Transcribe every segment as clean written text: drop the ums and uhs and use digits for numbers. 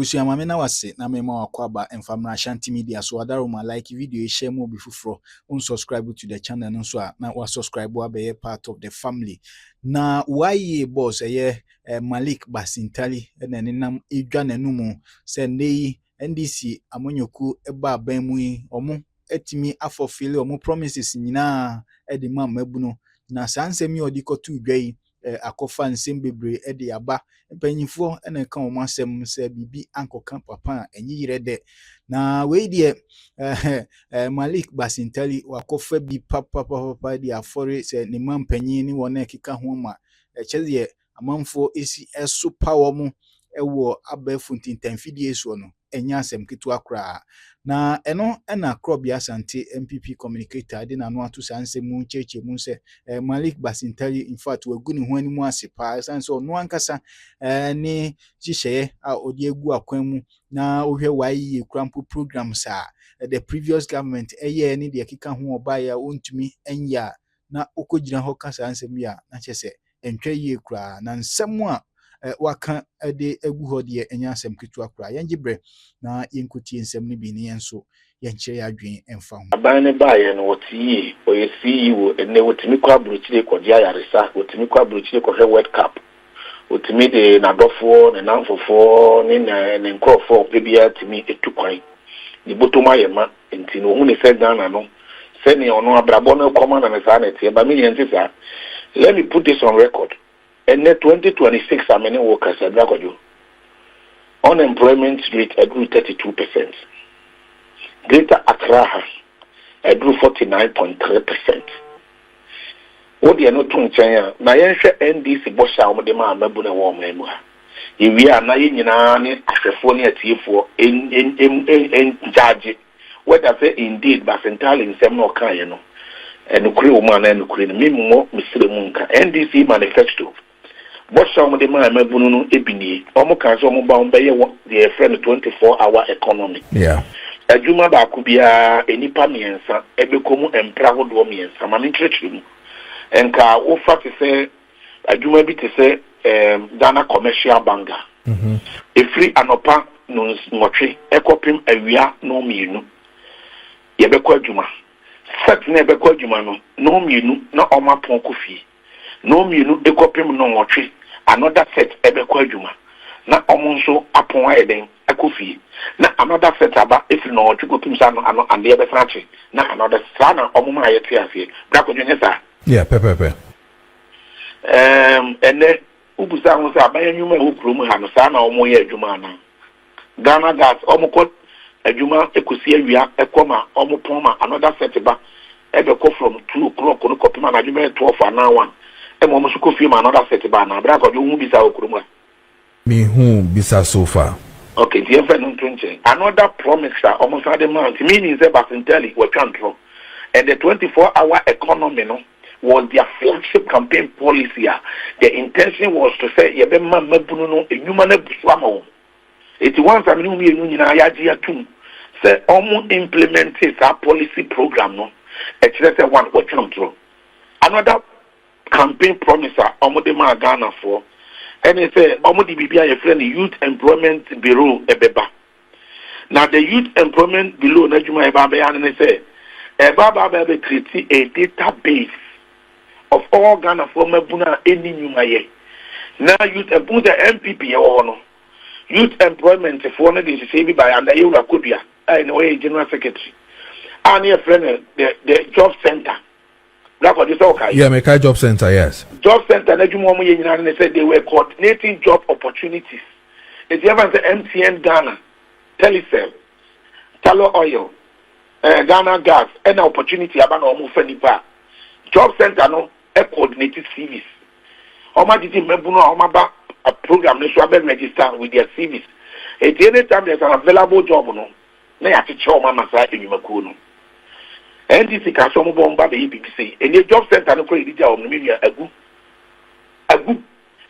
abusia mame na wase na me ma wakwaba enfamra Ashanti Media so adaroma like video share mo bifufro unsubscribe to the channel no so na wa subscribe wa be part of the family na why boss Malik Basintale na nenam edwa nanumu se nei NDC amonyoku eba ban mu yi omo etimi afofile omo promises nyina edi ma mabuno na sansem yi odikotu dwai akofa nsem bebre edi aba mpanyifo ena kan o masem se bibi ankoka papa enyi yirede na we die Malik Basintale wakofa bi papa di afore se ne mampanyin ni wona keka ho ma echeze amanfo esi eso power mu ewo abafu ntintamfidie so no enya asem ketu akra na eno ena krobia Asante MPP communicator de na no ato sansem mu cheche mu se Malik Basintale in fact waguni ho animu asepa sanse ono ankasa ni hihye a odi egu akwan mu na ohwe wayi krampo programs a the previous government ni de kika ho oba ya ontumi enya na okogina ho kasa ansem ya na chese entwa yie kra na nsem a waka de egu ho de enya asem ketu akra yengibre na yenkuti nsem ni bi ne yenso yenche ya adwen emfa ho aban ne baaye no wotie oyesi wo ene wotimi kwa bruchire kodi ayaresa wotimi kwa bruchire kɔ World Cup wotimi de nadofo ne nanfofo ne nkrofo pebia timi etukwan ni botoma yema enti no hu ne se Ghana no se ne ono abrabo no kɔma na me sa na tie ba me yenti sa. Let me put this on record. In 2026, how many workers at Brakojo? Unemployment rate grew 32%. Greater Accra grew 49.3%. What do you know to China? Na yensha NDC bosha omodema amabuna wa omemu ha. Iwi anayi nyina ne asefo ne atiefo en judge. Whether say indeed Basintale nsem no kan ye no. Enukuri woman enukuri no mimumo misire munka NDC Manifesto. Bosha omodema amabunu no ebini. Omo kan so omo ba ombe ye the friend 24-hour economy. Yeah. Adwuma ba kubia enipa miensa ebekomu empra hodo miensa ma ntrechiri enka wo fati se adwuma bi te se Ghana commercial banker efri anopa no nwotwe ekopim awia no mienu yebekọ adwuma set na ebekọ adwuma no mienu na omapon kofi no mienu ekopim no nwotwe another set ebekọ adwuma na omonso apon ayeden akofi na another set aba if no chukopim sa no ano ande be franchi na another sana omuma ayeti afie brakojo nyesa pepe ene ubusa ho sa aban nyuma ho promo ha no sana omo ye adwuma na Ghana gas omukọ adwuma ekosi awia ekoma omopon ma another set ba ebekọ from 2 o'clock no kopim na adwuma 12 na 1 emo mo sukofi ma another set ba na brakojo hu bisa okromo me who bisa so far. Okay, the another promise that almost had a month, meaning that Basintale were control. And the 24-hour economy was their flagship campaign policy. The intention was to say, "Yebe man mabuno e human buswamo." It once I mean we no ayaji atum. Say almost implemented that policy program no. It's one was control. Another campaign promise almost the man Ghana for. And it say omodi bibia ye friend Youth Employment Bureau ebeba. Now the Youth Employment Bureau na juma eba be and say eba be create a database of all Ghana for mabuna any nyuma ye. Now youth employment the MPP ye no. Youth Employment for na dey say bi by and you Kodua na way General Secretary. And your friend the job center. Yeah, make a job center, yes. Job center, they said they were coordinating job opportunities. If you ever say MTN Ghana, Telecel, Talo Oil, Ghana Gas, any opportunity about almost any part. Job center, no, a coordinated service. Oma did a program, they should register with their service. At any time there's an available job, no, they have to show my side in your NDC ka so mo bomba be BBC and the job center no credit dia o media agu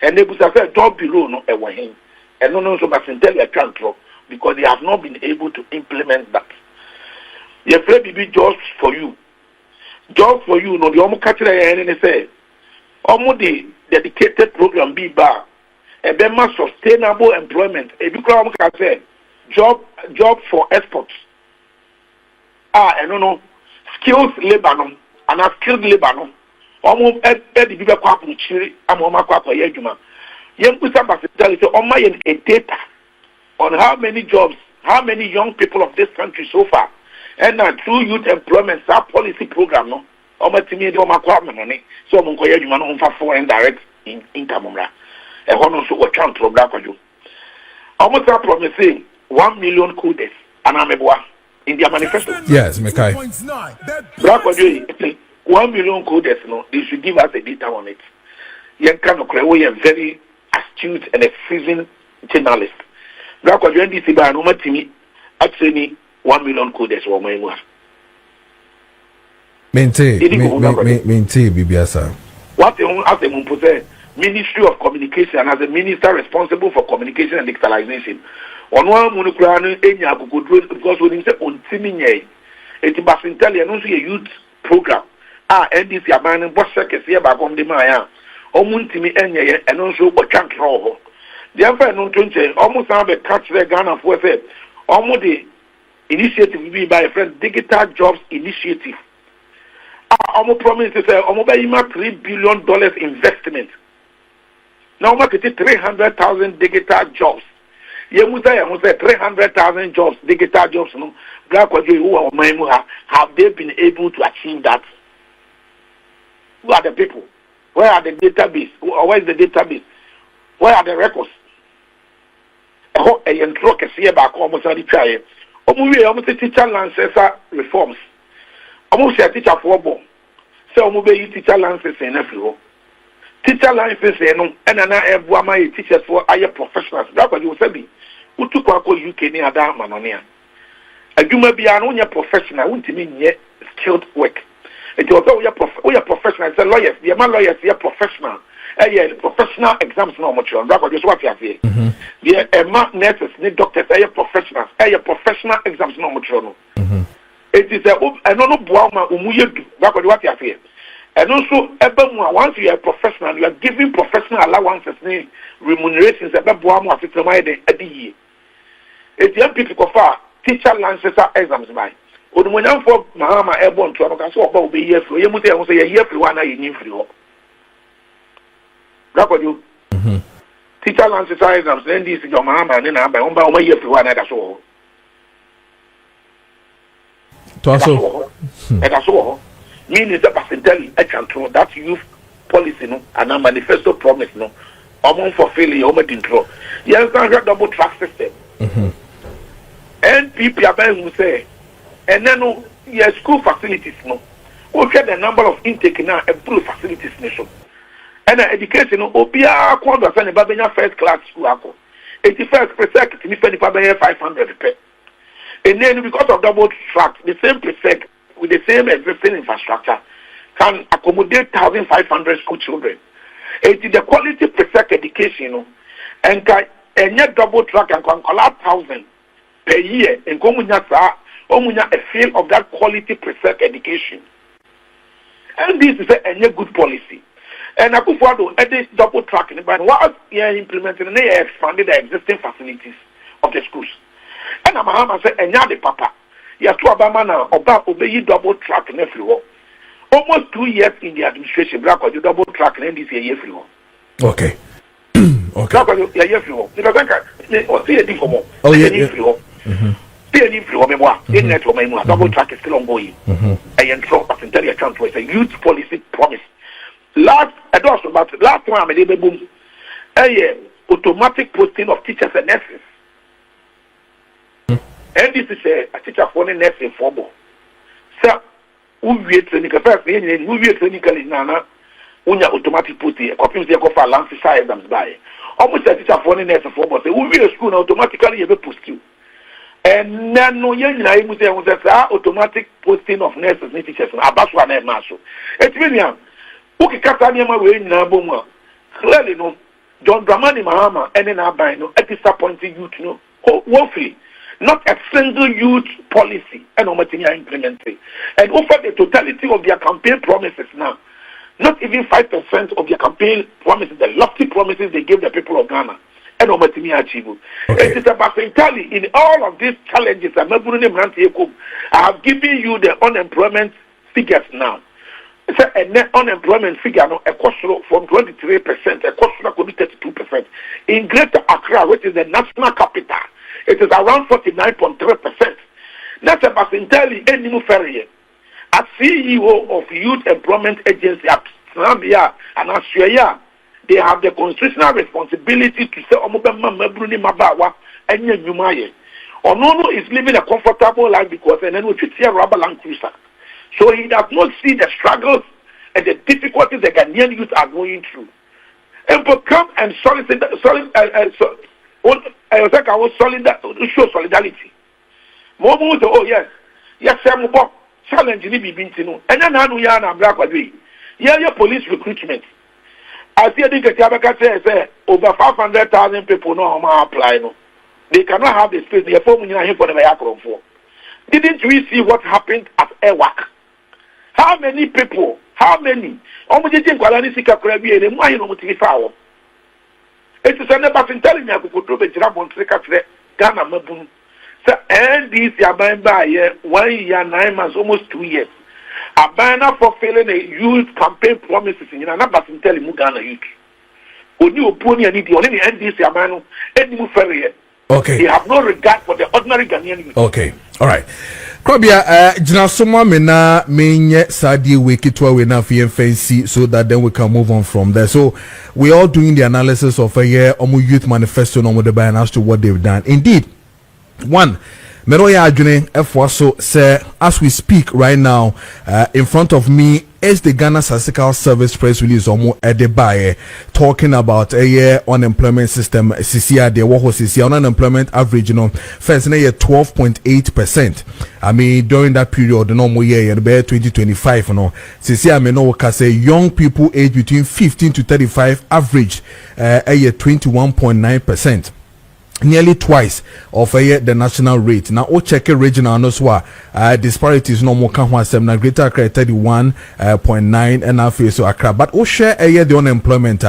and they busa say job below no e wahin and no so Basintale control because they have not been able to implement that. They play BB jobs for you no the omo catch and say omo the dedicated program be bar a bema sustainable employment. A big crowd can say job for exports. I don't know, skills labor no, and a skilled labor no. Almost every people kwap in Chile, I'm on my kwap or yejuma. Young people tell you on my a data on how many jobs, how many young people of this country so far, and through youth employment, our policy program no. On my team, on my kwap money, so I'm going to man for foreign direct income. A honor so what can't program for you. Almost a promising 1 million kudes, and I'm a in their manifesto. Yes, Mekai. Black 1 million codes, no, they should give us a data on it. You can create a very astute and a seasoned journalist. Black was doing this by no matter actually 1 million codes or more. Maintain, Bibiasa. What the as a Ministry of Communication as a minister responsible for communication and digitalization. On one monocrane, because when you say on Timinye, it's Basintale and also a youth program. NDC abandoned what seconds here back on the Maya. Omuntimi Enya and also what can't roll. The Emperor no 20 almost have a catch the Ghana for it. Almost the initiative will be by a friend Digital Jobs Initiative. Almost promised to say almost $3 billion investment. Now market it 300,000 digital jobs. You must say 300,000 jobs, digital jobs. No, have they been able to achieve that? Who are the people? Where are the database? Where is the database? Where are the records? A intro can see about almost any child. Almost teacher lances reforms. Almost a teacher for bomb. So almost teacher lances in every teacher license and an teachers for higher professionals. That's what you say. Who took UK near that manonia? And you may be an only professional, won't mean yet skilled work. It was all your professional. It's a lawyers, the amount lawyers, they are professional. Professional exams no much on. That's what you are saying. The nurses, the doctors, professionals, professional exams no much on. It is a no boama umuye. That's what you are saying. And also, once you are a professional, you are giving professional allowances, remunerations, every year. It's young people confer teacher licenses exams by. When I'm for Mahama airborne to a so about be here for you, must say a year for one I need free. That's what you teacher licenses exams, then this is your Mahama, and then I'm by one year for one at all. That's all. Meaning that Basintale, I can throw that youth policy, no, and a manifesto promise, no, among fulfilling your intro. Yes, I got double track system. And people are going to say, and then yes, school facilities, no. We get the number of intake now and full facilities, nation. And education, Obia, Quando, and Babina first class school, 81st prefect, if any 500 pay. And then because of double track, the same prefect with the same existing infrastructure can accommodate 1,500 school children. It is the quality prefect education, and can yet double track and can collect 1,000 per year and Omunya a field of that quality prefect education. And this is a good policy. And I could follow a double tracking, but what you are implementing, they expanded the existing facilities of the schools. And I'm saying, and the papa. You to Obama now, obey double track and everywhere. Almost 2 years in the administration, black or you double track and this year everywhere. Okay. Okay. Black or you everywhere. Because I see a different more. Oh, yeah. Double track is still ongoing. I ensure Basintale account was a youth policy promise. Last time I did boom. Automatic posting of teachers and nurses. And this is a teacher for the nursing formal. So, we clinical first, we clinical in Nana, when automatic posting, copies they go for Lancet exams by. Almost a teacher for the nursing formal, say, we will school automatically have a post you. And then no young I was automatic posting of nurses and teachers. About one and marshal. It's William. Okay, Catania way in Naboma. Clearly, no. John Dramani Mahama, and then I buy no, a disappointing youth, no. Woefully. Not a single youth policy and Omatinia implementing. And over the totality of their campaign promises now. not even 5% of their campaign promises, the lofty promises they gave the people of Ghana. And achieve. It is about Basintale in all of these challenges. I have given you the unemployment figures now. It's a net unemployment figure now, a cost from 23%, a cost could be 32%. In Greater Accra, which is the national capital, it is around 49.3%. That's a Basintale any new ferry. As CEO of Youth Employment Agency at Zambia and Australia, they have the constitutional responsibility to say Omobama Mabruni Mabawa and Yumaye. Onono is living a comfortable life because and then we see a rubber land cruiser. So he does not see the struggles and the difficulties the Ghanaian youth are going through. And to come and show solidarity. Momo say, oh yes, Samubo challenge ni bibintino. And then anu ya na black way. Yeah, police recruitment. As you think say over 500,000 people know how to apply. No, they cannot have the space. They are forming here for the Didn't we see what happened at Ewak? How many people? How many? It is never been telling me I could do the job on Ghana Mabun. So, and this year, 1 year, 9 months, almost 2 years. A banner for failing a youth campaign promises in another Basintale Ghana youth. Only Oponi and the only end this year, man, any move ferry. Okay. They have no regard for the ordinary Ghanaian youth. Okay. All right. Krobia, Jinasoma mena menye sadi wiki to we na fancy so that then we can move on from there. So we all doing the analysis of a year youth manifesto no the ban as to what they've done. Indeed, one Meroya Ajune F1 say as we speak right now, in front of me is the Ghana Statistical Service press release Edebaye talking about a year unemployment system. CCR the what was CCR unemployment average, first in a year 12.8%. I mean during that period, the normal year 2025, CCR may know say young people aged between 15 to 35 average a year 21.9%. Nearly twice of the national rate. Now, check regional no so disparities no more can na Greater Accra 31.9 and now so Accra. But share the unemployment.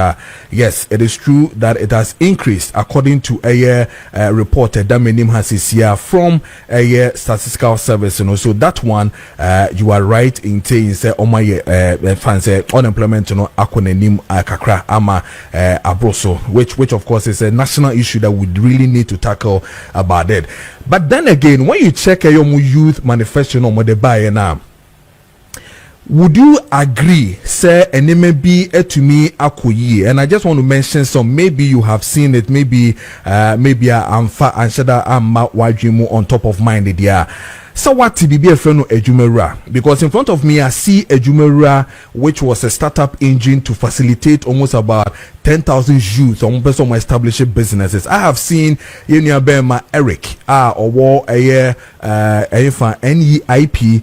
Yes, it is true that it has increased according to a report that Menim has here from a statistical service. So that one, you are right in saying say my fancy unemployment akonenim kakra ama abroso, which of course is a national issue that would really need to tackle about it. But then again, when you check your youth manifesto no the buy now, would you agree say and maybe to me akoyi? And I just want to mention some, maybe you have seen it, maybe I'm fat and shada amma wajimu on top of mind there. So what TBB a friend of Ejumera? Because in front of me I see Ejumera, which was a startup engine to facilitate almost about 10,000 youth on person establishing businesses. I have seen Bema Eric or a NEIP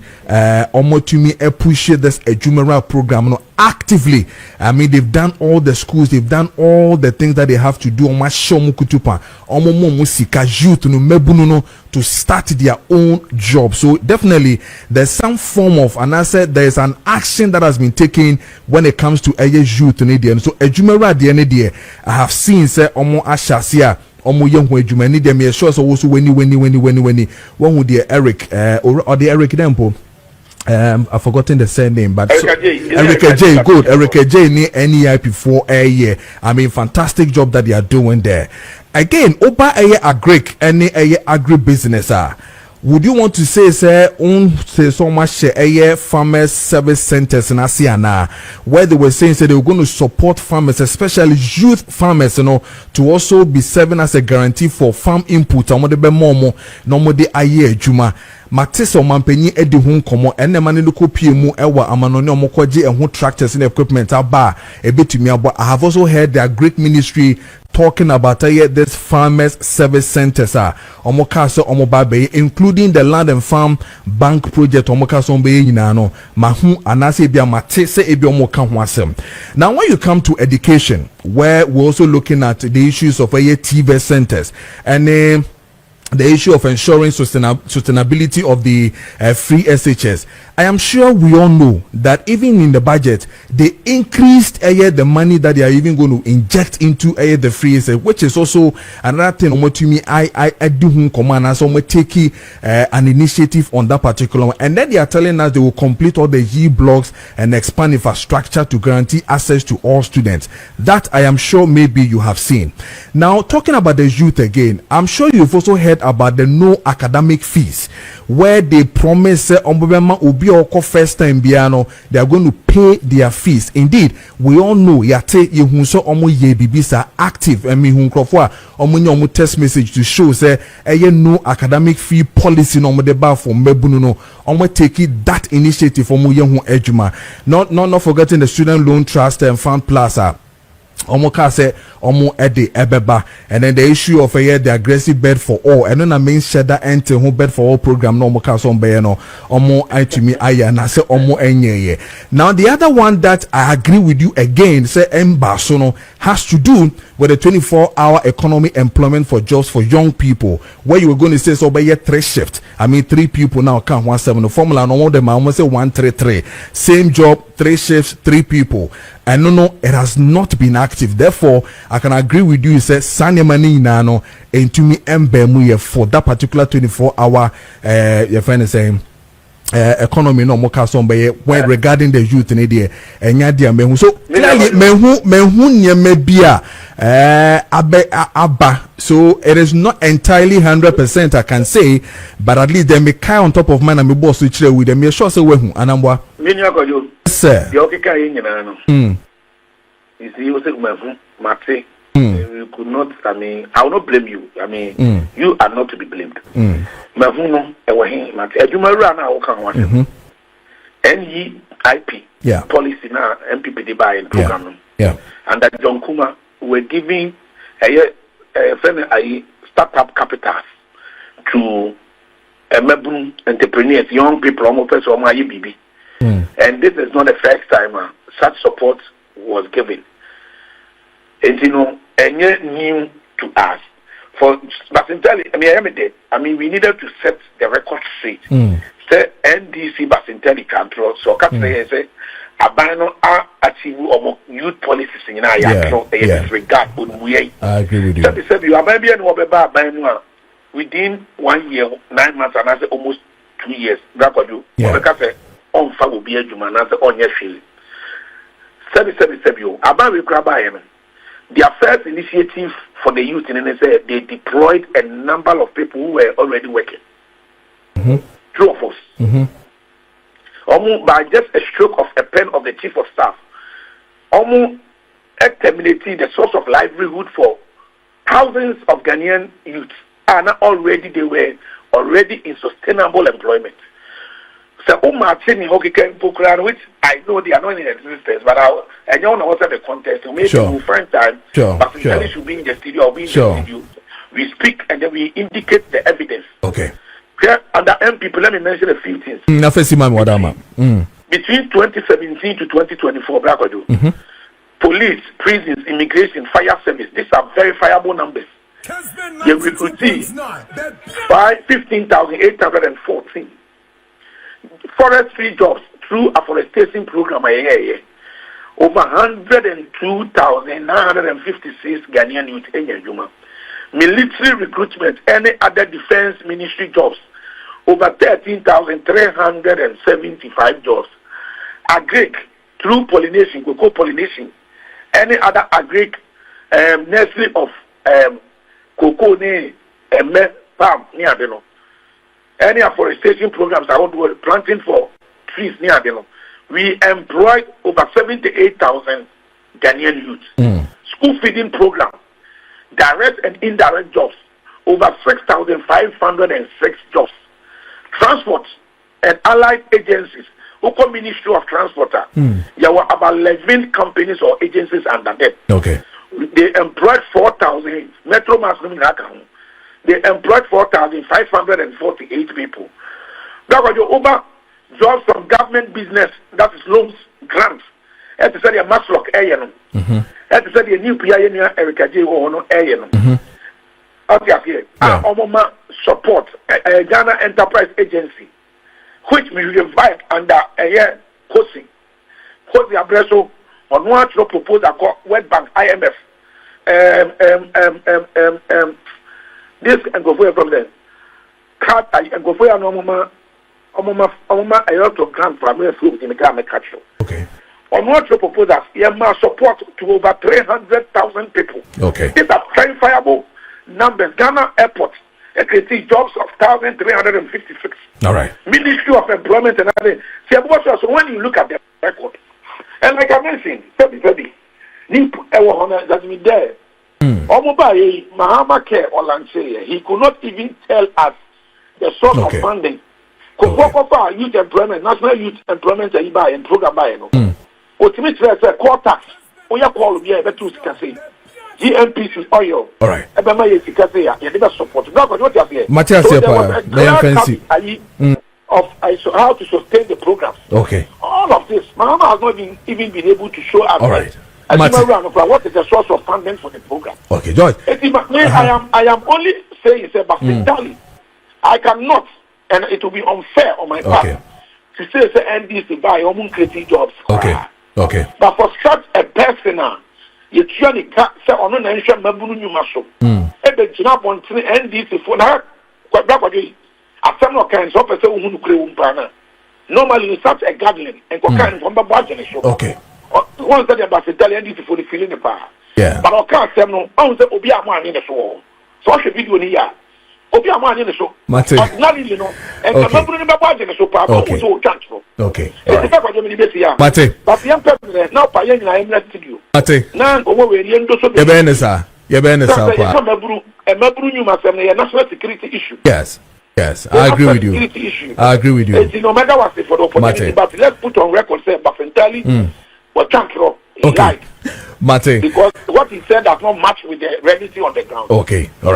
Omotumi push this Ejumera program actively. I mean, they've done all the schools, they've done all the things that they have to do on my show kutupa musika youth no mebuno to start their own job. So definitely there's some form of, and I said there's an action that has been taken when it comes to a youth in so Ejumera the end I have seen say omo ashasia omo young ejuma ni dem sure so also when one with the Eric or the Eric Dempo. I've forgotten the surname, but Erica J, good. Erica J ni NEIP for a year. I mean, fantastic job that they are doing there. Again, Oba agric any agribusiness would you want to say say so much farmers service centers in Asiana where they were saying they were going to support farmers, especially youth farmers, to also be serving as a guarantee for farm input and what the more no de aye juma Matisse Mampenny Eddie Hun Como and the money local PMU Ewa Amanoni Mokoji and who tractors and equipment are bar a bit to me. But I have also heard their great ministry talking about this farmers service centers Omokaso Omobabe, including the land and farm bank project Omokaso Yinano Mahu Anase Bia Matisse Ebiomoka. Now when you come to education, where we're also looking at the issues of TV centers and the issue of ensuring sustainability of the free SHS. I am sure we all know that even in the budget, they increased the money that they are even going to inject into the free SHS, which is also another thing. I do command us take an initiative on that particular one, and then they are telling us they will complete all the G blocks and expand infrastructure to guarantee access to all students. That I am sure maybe you have seen. Now, talking about the youth again, I'm sure you've also heard about the no academic fees, where they promise first time biano they are going to pay their fees. Indeed, we all know yate yehunso omo ye bibisa active. I mean hunkrofwa omo text message to show say no academic fee policy no mo deba for mebunu no omo take it that initiative for mo yehu ejuma. Not forgetting the student loan trust and fund plaza. Omo ka say omo ede ebeba, and then the issue of the aggressive bed for all, and then I mean sheda ente who bed for all program no omo ka so be no omo ay3hu aya na say omo enye. Now the other one that I agree with you again say embasono has to do with the 24-hour economy employment for jobs for young people, where you were going to say so by 3 shift. I mean 3 people now count 17. The formula no more them almost say 133. Same job, 3 shifts, 3 people. And no, it has not been active. Therefore, I can agree with you. Say Sanya Mani Nano and to me Mbemu for that particular 24-hour your friend is saying economy no more when regarding the youth in India and yadia mehu. So clearly mehu nyemebia abba. So it is not entirely 100% I can say, but at least they may count on top of man and me boss which with them. Me sure say wehu anambwa. Sir. You see, you say Mate. You could not. I mean, I will not blame you. I mean, you are not to be blamed. Mavuno, Ewahin, Mate. Ejumara na okan wase. NEIP. Yeah. Policy na MPP de buy program. Yeah. And that John Kuma were giving a startup capitals to mebun entrepreneurs, young people, almost person or BB. And this is not the first time such support was given. And new to us. For Basintale, I mean, we needed to set the record straight. Say NDC Basintale control. So, say, Abano ay3hu youth policies in regard. I agree with you. So, they said, you are maybe an Obeba within 1 year, 9 months, and I say almost 2 years. That's what you on fa will be a human as on your field. 77 about we grab their first initiative for the youth in NSA, they deployed a number of people who were already working. True of us. Almost by just a stroke of a pen of the chief of staff, almost terminating the source of livelihood for thousands of Ghanaian youths are now already, they were already in sustainable employment. So, which I know they are not in existence, but I don't know what's the context. So maybe we'll find time. But we should be in the studio or be in the studio. We speak and then we indicate the evidence. Okay. Under people, let me mention a few things. Between 2017 to 2024, police, prisons, immigration, fire service, these are verifiable numbers. They recruited by 15,814. Forestry jobs through afforestation program over 102,956 Ghanaian youth in Juma. Military recruitment, any other defense ministry jobs, over 13,375 jobs. Agric through pollination, cocoa pollination, any other agric nursery of cocoa palm near the any afforestation programs I want planting for trees near them. We employ over 78,000 Ghanaian youths. School feeding program, direct and indirect jobs, over 6,506 jobs. Transport and allied agencies, Oko Ministry of Transport. There were about 11 companies or agencies under them. Okay. They employed 4,000 Metro Mass. They employed 4,548 people. That was your over jobs from government business, that is loans, grants. That is a Maslock Ayan. That is a new Piania Erica J. Ono Ayan. Okay, here. Omoma support Ghana Enterprise Agency, which we revive under a year Kosi. Kosi Abreso on one to propose a World Bank IMF. This and go for from there. Cut and go for an Omoma a lot of grant for me food in the Ghana catch. Okay. On what to propose that you must support to over 300,000 people. Okay. These are verifiable numbers. Ghana Airport, creating jobs of 1,356. All right. Ministry of Employment and other. So when you look at the record, and like I mentioned, Febby, that's me there. Omobaye, Mahama Care or Lancea, he could not even tell us the source of funding. Youth employment, national youth employment and program by ultimately a core tax. We are called here, but to say GMPC oil. All right. Support. Matthias, of how to sustain the programs. Okay. All of this, Mahama has not even been able to show us. All right. What is the source of funding for the program? Okay, George. I am only saying, Basintale, I cannot, and it will be unfair on my part to say NDC by creating jobs. Okay. Okay. But for such a person, you can't say on an ancient Mabunu muscle. Ebe Jinap on NDC for now. Quite back again. As some kinds of person who create normally in such a gathering and kind from the budget. Okay. Once that about the NDC for the feeling the power. Yeah. But I can't say no. I was the Obia man in the show. So I should video in here. Obia man in the show. Mate. You know, and I'm not putting the budget so power. Okay. Mate. But young people now paying I am not to you. Mate. Now over where you do so. Yebenesa. A Mabru must have a national security issue. Yes. Yes, I agree with you. I agree with you. No matter what for the opportunity, but let's put on record say Basintale was champion. Okay. Mate. Because what he said does not match with the reality on the ground. Okay. All right.